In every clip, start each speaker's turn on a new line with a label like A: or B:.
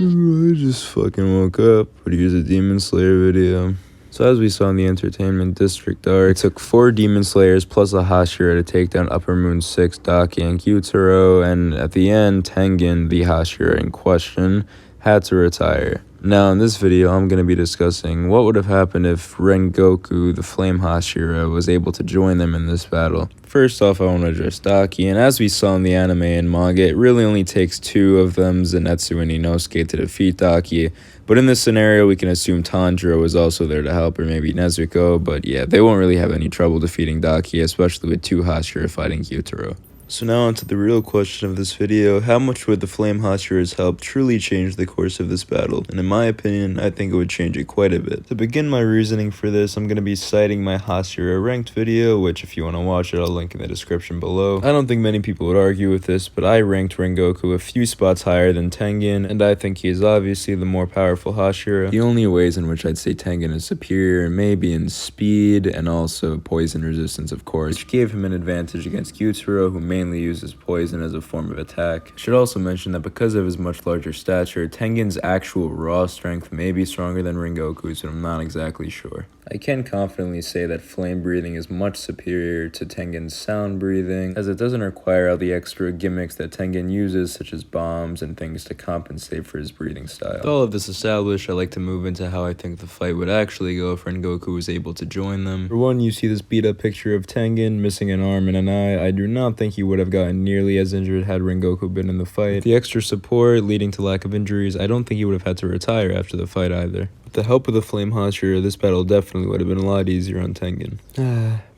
A: Ooh, I just fucking woke up. But here's a Demon Slayer video. So as we saw in the Entertainment District arc, it took 4 Demon Slayers plus a Hashira to take down Upper Moon 6, Daki, and Gyutaro, and at the end, Tengen, the Hashira in question, had to retire. Now in this video, I'm going to be discussing what would have happened if Rengoku, the Flame Hashira, was able to join them in this battle. First off, I want to address Daki, and as we saw in the anime and manga, it really only takes 2 of them, Zenitsu and Inosuke, to defeat Daki. But in this scenario, we can assume Tanjiro was also there to help, or maybe Nezuko, but yeah, they won't really have any trouble defeating Daki, especially with 2 Hashira fighting Gyutaro. So now onto the real question of this video: how much would the Flame Hashira's help truly change the course of this battle? And in my opinion, I think it would change it quite a bit. To begin my reasoning for this, I'm going to be citing my Hashira ranked video, which if you want to watch it, I'll link in the description below. I don't think many people would argue with this, but I ranked Rengoku a few spots higher than Tengen, and I think he is obviously the more powerful Hashira. The only ways in which I'd say Tengen is superior may be in speed, and also poison resistance, of course, which gave him an advantage against Gyutaro, who mainly uses poison as a form of attack. I should also mention that because of his much larger stature, Tengen's actual raw strength may be stronger than Rengoku's, but I'm not exactly sure. I can confidently say that flame breathing is much superior to Tengen's sound breathing, as it doesn't require all the extra gimmicks that Tengen uses, such as bombs and things to compensate for his breathing style. With all of this established, I'd like to move into how I think the fight would actually go if Rengoku was able to join them. For one, you see this beat up picture of Tengen missing an arm and an eye. I do not think he would have gotten nearly as injured had Rengoku been in the fight. With the extra support leading to lack of injuries, I don't think he would have had to retire after the fight either. With the help of the Flame Hashira, this battle definitely would have been a lot easier on Tengen.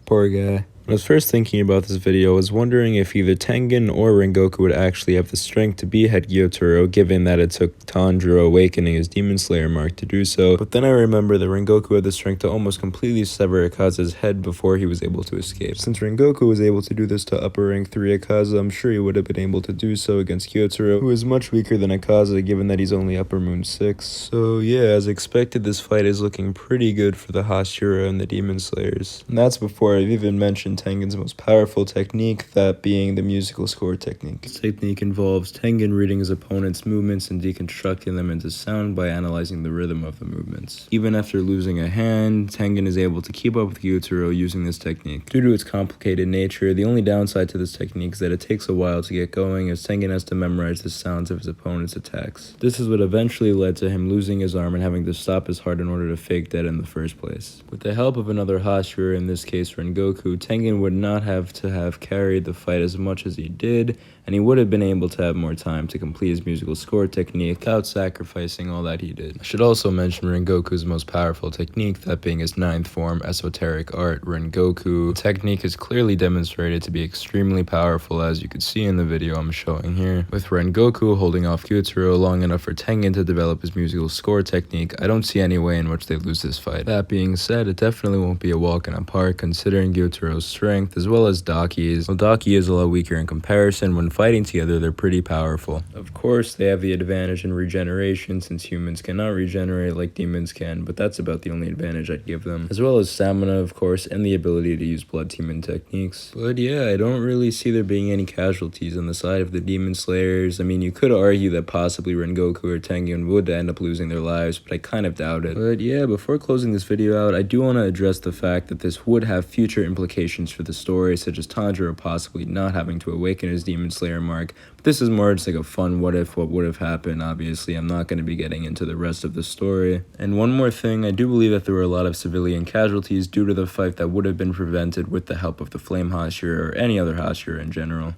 A: Poor guy. When I was first thinking about this video, I was wondering if either Tengen or Rengoku would actually have the strength to behead Gyutaro, given that it took Tanjiro awakening his Demon Slayer mark to do so. But then I remember that Rengoku had the strength to almost completely sever Akaza's head before he was able to escape. Since Rengoku was able to do this to upper rank 3 Akaza, I'm sure he would have been able to do so against Gyutaro, who is much weaker than Akaza, given that he's only Upper Moon 6. So yeah, as expected, this fight is looking pretty good for the Hashira and the Demon Slayers. And that's before I've even mentioned Tengen's most powerful technique, that being the musical score technique. This technique involves Tengen reading his opponent's movements and deconstructing them into sound by analyzing the rhythm of the movements. Even after losing a hand, Tengen is able to keep up with Gyutaro using this technique. Due to its complicated nature, the only downside to this technique is that it takes a while to get going, as Tengen has to memorize the sounds of his opponent's attacks. This is what eventually led to him losing his arm and having to stop his heart in order to fake dead in the first place. With the help of another Hashira, in this case Rengoku, Tengen would not have to have carried the fight as much as he did, and he would have been able to have more time to complete his musical score technique without sacrificing all that he did. I should also mention Rengoku's most powerful technique, that being his 9th form, Esoteric Art, Rengoku. The technique is clearly demonstrated to be extremely powerful, as you can see in the video I'm showing here. With Rengoku holding off Gyutaro long enough for Tengen to develop his musical score technique, I don't see any way in which they lose this fight. That being said, it definitely won't be a walk in the park, considering Gyutaro's strength as well as Daki's. While Daki is a lot weaker in comparison, when fighting together they're pretty powerful. Of course, they have the advantage in regeneration, since humans cannot regenerate like demons can, but that's about the only advantage I'd give them. As well as stamina, of course, and the ability to use blood demon techniques. But yeah, I don't really see there being any casualties on the side of the Demon Slayers. I mean, you could argue that possibly Rengoku or Tengen would end up losing their lives, but I kind of doubt it. But yeah, before closing this video out, I do want to address the fact that this would have future implications for the story, such as Tanjiro possibly not having to awaken his Demon Slayer mark. But this is more just like a fun what if, what would have happened. Obviously, I'm not going to be getting into the rest of the story. And one more thing, I do believe that there were a lot of civilian casualties due to the fight that would have been prevented with the help of the Flame Hashira or any other Hashira in general.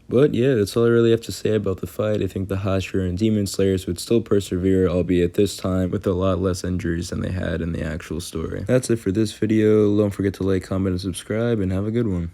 A: But yeah, that's all I really have to say about the fight. I think the Hashira and Demon Slayers would still persevere, albeit this time with a lot less injuries than they had in the actual story. That's it for this video. Don't forget to like, comment, and subscribe, and have a good one.